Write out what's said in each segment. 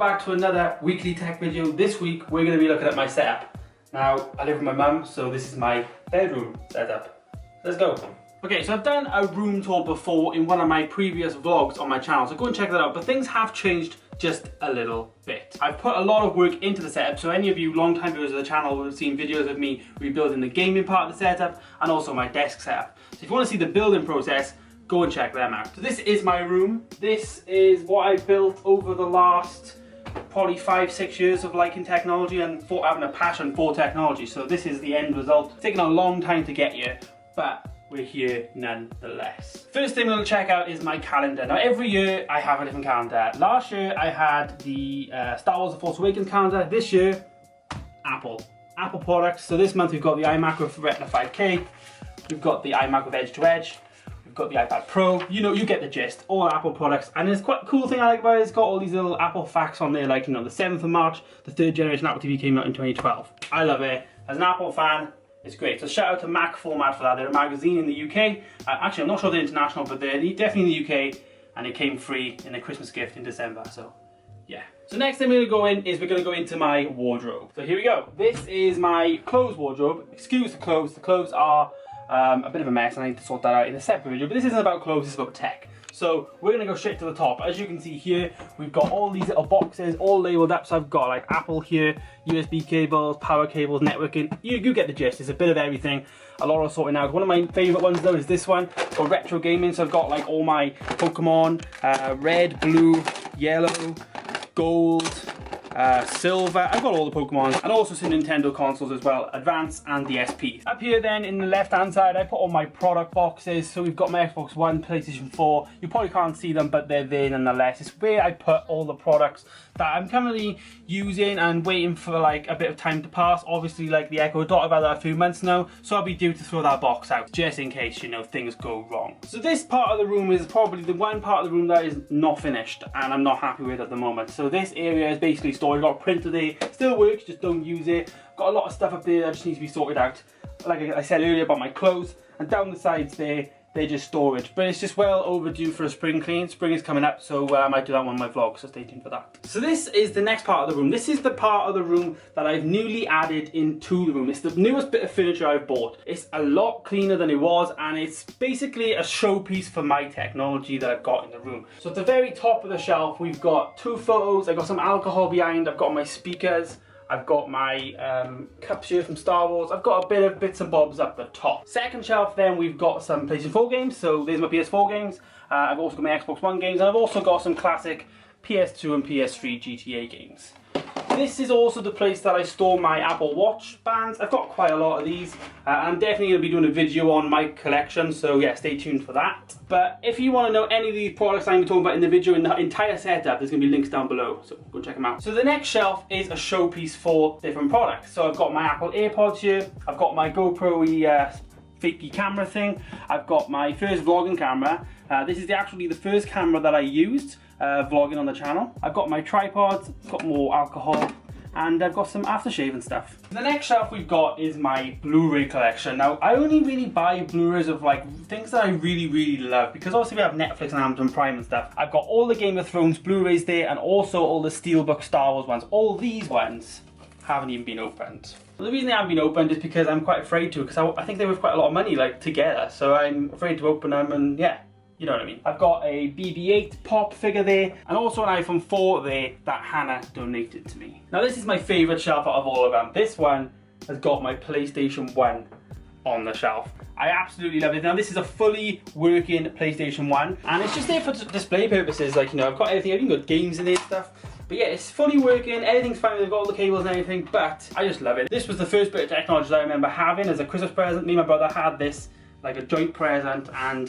back to another weekly tech video. This week we're going to be looking at my setup. Now, I live with my mum, so this is my bedroom setup. Let's go. Okay, so I've done a room tour before in one of my previous vlogs on my channel, so go and check that out, but things have changed just a little bit. I've put a lot of work into the setup, so any of you long-time viewers of the channel will have seen videos of me rebuilding the gaming part of the setup and also my desk setup. So if you want to see the building process, go and check them out. So this is my room. This is what I've built over the last probably 5-6 years of liking technology and having a passion for technology. So this is the end result. It's taken a long time to get here, but we're here nonetheless. First thing we're going to check out is my calendar. Now every year I have a different calendar. Last year I had the Star Wars The Force Awakens calendar. This year, Apple products. So this month we've got the iMac with Retina 5K. We've got the iMac with Edge to Edge. We've got the iPad Pro. You know, you get the gist. All Apple products. And it's quite a cool thing I like about it. It's got all these little Apple facts on there, like, you know, the 7th of March, the 3rd generation Apple TV came out in 2012. I love it. As an Apple fan, it's great. So shout out to Mac Format for that. They're a magazine in the UK. Actually, I'm not sure they're international, but they're definitely in the UK. And it came free in a Christmas gift in December. So, yeah. So next thing we're going to go in is we're going to go into my wardrobe. So here we go. This is my clothes wardrobe. Excuse the clothes. The clothes are a bit of a mess, and I need to sort that out in a separate video, but this isn't about clothes, it's about tech. So we're going to go straight to the top. As you can see here, we've got all these little boxes all labelled up. So I've got like Apple here, USB cables, power cables, networking. You get the gist. It's a bit of everything. A lot of sorting out. One of my favourite ones though is this one for retro gaming. So I've got like all my Pokemon, red, blue, yellow, gold, silver. I've got all the Pokemon and also some Nintendo consoles as well, Advance and the SP. Up here then in the left hand side I put all my product boxes. So we've got my Xbox One, PlayStation 4. You probably can't see them, but they're there nonetheless. It's where I put all the products that I'm currently using and waiting for like a bit of time to pass. Obviously like the Echo Dot, I've had that a few months now, so I'll be due to throw that box out just in case, you know, things go wrong. So this part of the room is probably the one part of the room that is not finished and I'm not happy with at the moment. So this area is basically stored. I've got a printer there, still works, just don't use it. Got a lot of stuff up there that just needs to be sorted out. Like I said earlier about my clothes, and down the sides there, they're just storage. But it's just well overdue for a spring clean. Spring is coming up, so I might do that one on my vlog, so stay tuned for that. So this is the next part of the room. This is the part of the room that I've newly added into the room. It's the newest bit of furniture I've bought. It's a lot cleaner than it was, and it's basically a showpiece for my technology that I've got in the room. So at the very top of the shelf, we've got 2 photos. I've got some alcohol behind. I've got my speakers. I've got my cups here from Star Wars. I've got a bit of bits and bobs up the top. Second shelf then we've got some PlayStation 4 games. So there's my PS4 games. I've also got my Xbox One games. And I've also got some classic PS2 and PS3 GTA games. This is also the place that I store my Apple Watch bands. I've got quite a lot of these. I'm definitely going to be doing a video on my collection, so yeah, stay tuned for that. But if you want to know any of these products I'm talking about in the video, in the entire setup, there's going to be links down below, so go check them out. So the next shelf is a showpiece for different products. So I've got my Apple AirPods here. I've got my GoPro fakey camera thing. I've got my first vlogging camera. This is actually the first camera that I used vlogging on the channel. I've got my tripod, got more alcohol, and I've got some aftershave and stuff. The next shelf we've got is my Blu-ray collection. Now, I only really buy Blu-rays of like things that I really love, because obviously we have Netflix and Amazon Prime and stuff. I've got all the Game of Thrones Blu-rays there, and also all the Steelbook Star Wars ones. All these ones haven't even been opened. Well, the reason they haven't been opened is because I'm quite afraid to, because I think they're worth quite a lot of money, like, together. So I'm afraid to open them, and yeah, you know what I mean. I've got a BB-8 pop figure there, and also an iPhone 4 there that Hannah donated to me. Now this is my favourite shelf out of all of them. This one has got my PlayStation 1 on the shelf. I absolutely love it. Now this is a fully working PlayStation 1, and it's just there for display purposes. Like, you know, I've got everything, I've even got games in there and stuff. But yeah, it's fully working, everything's fine, they've got all the cables and everything, but I just love it. This was the first bit of technology that I remember having as a Christmas present. Me and my brother had this, like a joint present, and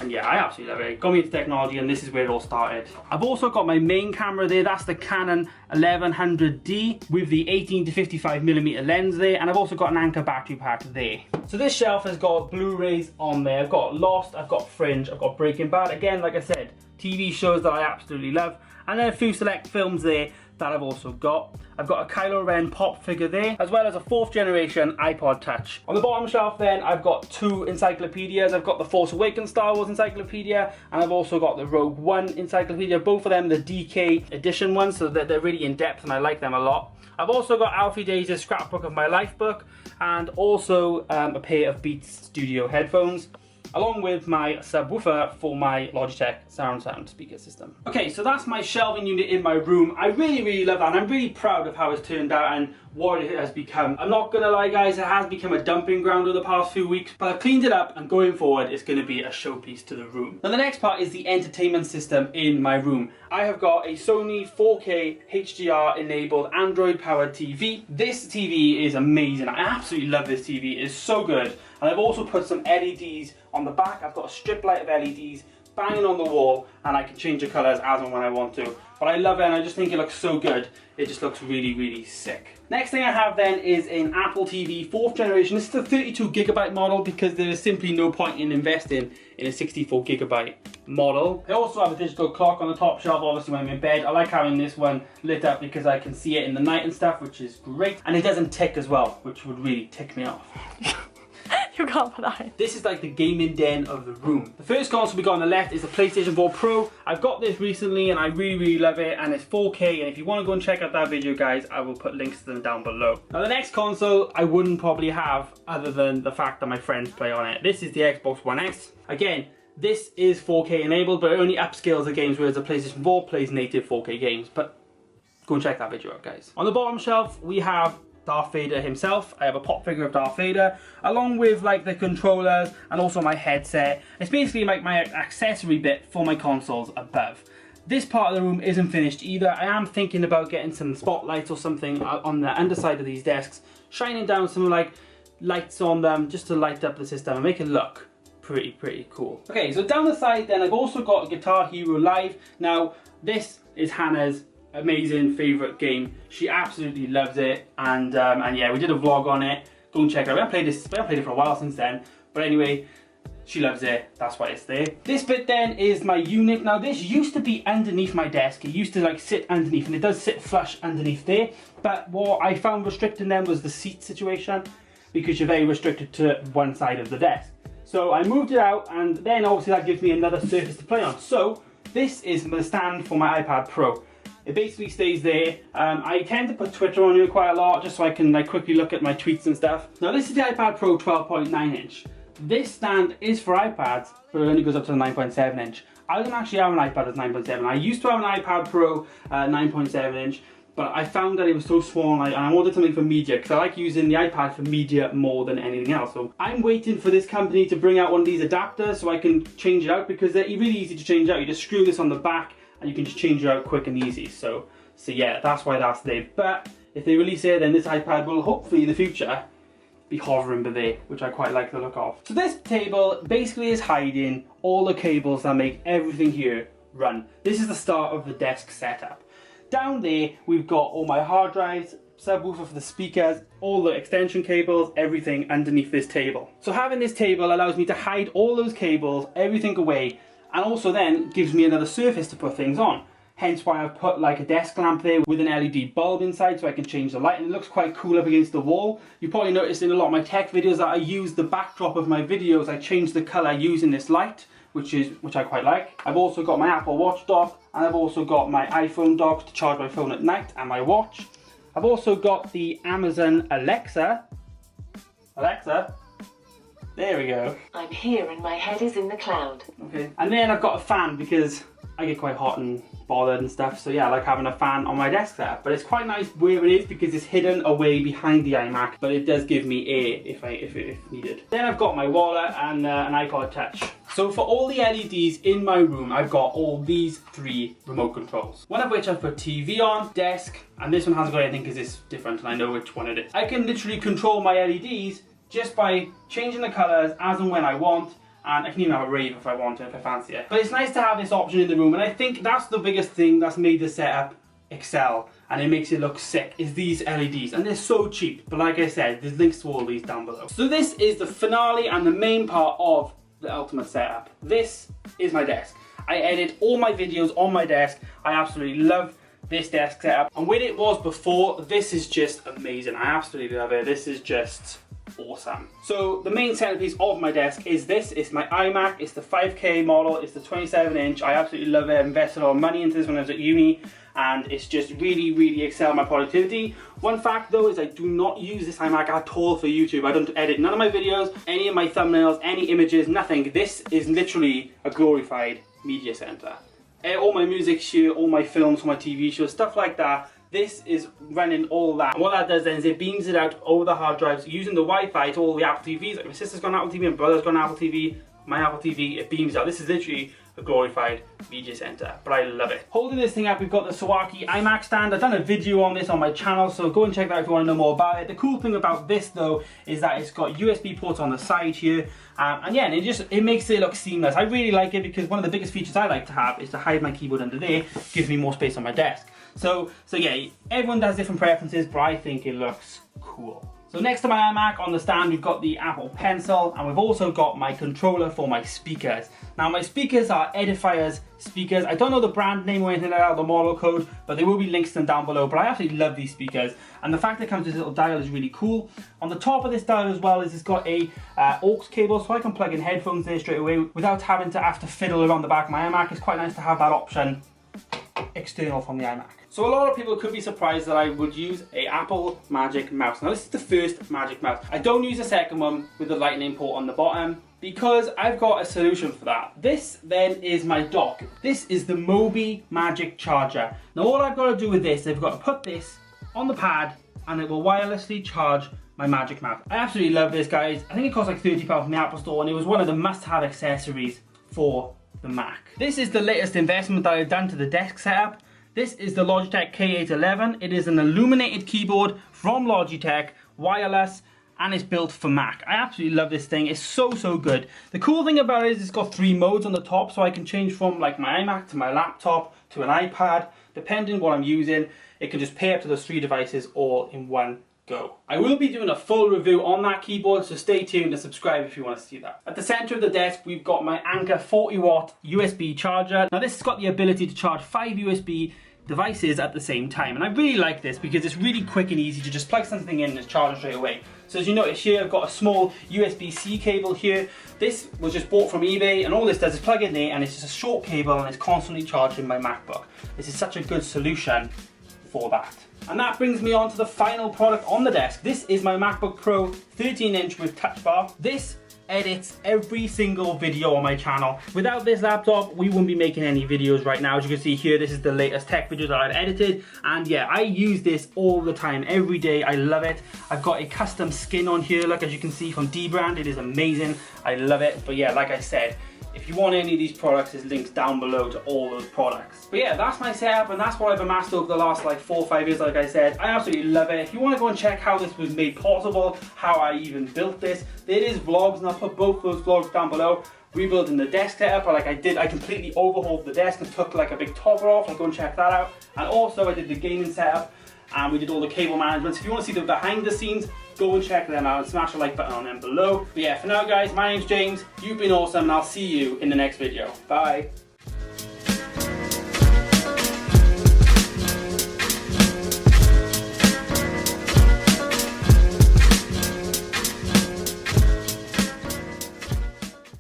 yeah, I absolutely love it. It got me into technology, and this is where it all started. I've also got my main camera there. That's the Canon 1100D with the 18 to 55mm lens there, and I've also got an Anker battery pack there. So this shelf has got Blu-rays on there. I've got Lost, I've got Fringe, I've got Breaking Bad. Again, like I said, TV shows that I absolutely love, and then a few select films there that I've also got. I've got a Kylo Ren pop figure there, as well as a 4th generation iPod Touch. On the bottom shelf then, I've got 2 encyclopedias. I've got the Force Awakens Star Wars encyclopedia, and I've also got the Rogue One encyclopedia. Both of them, the DK edition ones, so that they're really in depth and I like them a lot. I've also got Alfie Days' Scrapbook of My Life book, and also a pair of Beats Studio headphones, along with my subwoofer for my Logitech surround sound speaker system. Okay, so that's my shelving unit in my room. I really love that, and I'm really proud of how it's turned out and what it has become. I'm not gonna lie guys, it has become a dumping ground over the past few weeks, but I've cleaned it up, and going forward it's gonna be a showpiece to the room. Now the next part is the entertainment system in my room. I have got a Sony 4K HDR enabled Android powered TV. This TV is amazing. I absolutely love this TV. It is so good. And I've also put some LEDs on the back. I've got a strip light of LEDs banging on the wall, and I can change the colours as and when I want to. But I love it, and I just think it looks so good. It just looks really sick. Next thing I have then is an Apple TV 4th generation. This is the 32GB model because there is simply no point in investing in a 64GB model. I also have a digital clock on the top shelf, obviously when I'm in bed. I like having this one lit up because I can see it in the night and stuff, which is great. And it doesn't tick as well, which would really tick me off. You can't put that in. This is like the gaming den of the room. The first console we got on the left is the PlayStation 4 Pro. I've got this recently and I really love it, and it's 4K, and if you want to go and check out that video guys, I will put links to them down below. Now the next console I wouldn't probably have other than the fact that my friends play on it. This is the Xbox One S. Again, this is 4K enabled, but it only upscales the games, whereas the PlayStation 4 plays native 4K games. But go and check that video out guys. On the bottom shelf we have Darth Vader himself. I have a pop figure of Darth Vader, along with like the controllers and also my headset. It's basically like my accessory bit for my consoles above. This part of the room isn't finished either. I am thinking about getting some spotlights or something on the underside of these desks, shining down some like lights on them just to light up the system and make it look pretty cool. Okay, so down the side then I've also got Guitar Hero Live. Now this is Hannah's amazing favourite game. She absolutely loves it, and yeah, we did a vlog on it. Go and check it out. We haven't played it for a while since then, but anyway, she loves it. That's why it's there. This bit then is my unit. Now this used to be underneath my desk. It used to like sit underneath, and it does sit flush underneath there, but what I found restricting them was the seat situation, because you're very restricted to one side of the desk. So I moved it out, and then obviously that gives me another surface to play on. So this is the stand for my iPad Pro. It basically stays there. I tend to put Twitter on here quite a lot just so I can like quickly look at my tweets and stuff. Now this is the iPad Pro 12.9 inch. This stand is for iPads, but it only goes up to the 9.7 inch. I don't actually have an iPad that's 9.7. I used to have an iPad Pro 9.7 inch, but I found that it was so small, and I wanted something for media, because I like using the iPad for media more than anything else. So I'm waiting for this company to bring out one of these adapters so I can change it out, because they're really easy to change out. You just screw this on the back and you can just change it out quick and easy. So yeah, that's why that's there. But if they release it, then this iPad will hopefully in the future be hovering by there, which I quite like the look of. So this table basically is hiding all the cables that make everything here run. This is the start of the desk setup. Down there, we've got all my hard drives, subwoofer for the speakers, all the extension cables, everything underneath this table. So having this table allows me to hide all those cables, everything away, and also then gives me another surface to put things on. Hence why I've put like a desk lamp there with an LED bulb inside so I can change the light, and it looks quite cool up against the wall. You probably noticed in a lot of my tech videos that I use the backdrop of my videos, I change the colour using this light, which I quite like. I've also got my Apple Watch dock, and I've also got my iPhone dock to charge my phone at night and my watch. I've also got the Amazon Alexa, there we go. I'm here and my head is in the cloud. Okay. And then I've got a fan because I get quite hot and bothered and stuff. So yeah, I like having a fan on my desk setup. But it's quite nice where it is because it's hidden away behind the iMac. But it does give me air if needed. Then I've got my wallet and an iPod Touch. So for all the LEDs in my room, I've got all these 3 remote controls. One of which I've put TV on, desk, and this one hasn't got anything because it's different and I know which one it is. I can literally control my LEDs just by changing the colours as and when I want, and I can even have a rave if I want to, if I fancy it. But it's nice to have this option in the room, and I think that's the biggest thing that's made this setup excel, and it makes it look sick, is these LEDs, and they're so cheap. But like I said, there's links to all these down below. So this is the finale and the main part of the ultimate setup. This is my desk. I edit all my videos on my desk. I absolutely love this desk setup. And where it was before, this is just amazing. I absolutely love it. This is just awesome. So the main centerpiece of my desk is this. It's my iMac. It's the 5K model. It's the 27-inch. I absolutely love it. I invested a lot of money into this when I was at uni, and it's just really excelled my productivity. One fact though is I do not use this iMac at all for YouTube. I don't edit none of my videos, any of my thumbnails, any images, nothing. This is literally a glorified media center. All my music here, all my films, all my TV shows, stuff like that. This is running all that. And what that does then is it beams it out over the hard drives using the Wi-Fi to all the Apple TVs. Like my sister's got an Apple TV, my brother's got an Apple TV, my Apple TV, it beams out. This is literally a glorified media center, but I love it. Holding this thing up, we've got the Sawaki iMac stand. I've done a video on this on my channel, so go and check that out if you want to know more about it. The cool thing about this though is that it's got USB ports on the side here, and yeah, and it makes it look seamless. I really like it because one of the biggest features I like to have is to hide my keyboard under there. Gives me more space on my desk. So yeah, everyone has different preferences, but I think it looks cool. So next to my iMac on the stand, we've got the Apple Pencil, and we've also got my controller for my speakers. Now my speakers are Edifiers speakers. I don't know the brand name or anything like that, or the model code, but there will be links to them down below. But I absolutely love these speakers, and the fact that it comes with this little dial is really cool. On the top of this dial as well is it's got a aux cable, so I can plug in headphones there straight away without having to fiddle around the back of my iMac. It's quite nice to have that option external from the iMac. So a lot of people could be surprised that I would use a Apple Magic Mouse. Now this is the first Magic Mouse. I don't use a second one with the lightning port on the bottom because I've got a solution for that. This then is my dock. This is the Mobi Magic Charger. Now all I've got to do with this, I've got to put this on the pad and it will wirelessly charge my Magic Mouse. I absolutely love this, guys. I think it cost like £30 from the Apple Store, and it was one of the must-have accessories for the Mac. This is the latest investment that I've done to the desk setup. This is the Logitech K811. It is an illuminated keyboard from Logitech, wireless, and it's built for Mac. I absolutely love this thing. It's so good. The cool thing about it is it's got 3 modes on the top, so I can change from like my iMac to my laptop to an iPad. Depending on what I'm using, it can just pair up to those 3 devices all in one go. I will be doing a full review on that keyboard, so stay tuned and subscribe if you want to see that. At the center of the desk, we've got my Anker 40-watt USB charger. Now this has got the ability to charge 5 USB devices at the same time, and I really like this because it's really quick and easy to just plug something in and it's charging straight away. So as you notice here, I've got a small USB-C cable here. This was just bought from eBay, and all this does is plug in there and it's just a short cable and it's constantly charging my MacBook. This is such a good solution for that. And that brings me on to the final product on the desk. This is my MacBook Pro 13-inch with touch bar. This edits every single video on my channel. Without this laptop, we wouldn't be making any videos right now. As you can see here, this is the latest tech video that I've edited. And yeah, I use this all the time, every day. I love it. I've got a custom skin on here, like as you can see from D-Brand. It is amazing. I love it. But yeah, like I said, if you want any of these products, there's links down below to all those products. But yeah, that's my setup, and that's what I've amassed over the last like 4 or 5 years, like I said. I absolutely love it. If you want to go and check how this was made possible, how I even built this, there is vlogs, and I'll put both those vlogs down below. Rebuilding the desk setup, like I completely overhauled the desk and took like a big topper off. I'll go and check that out. And also I did the gaming setup, and we did all the cable management. So if you want to see the behind the scenes, go and check them out and smash the like button on them below. But yeah, for now guys, my name's James, you've been awesome, and I'll see you in the next video. Bye.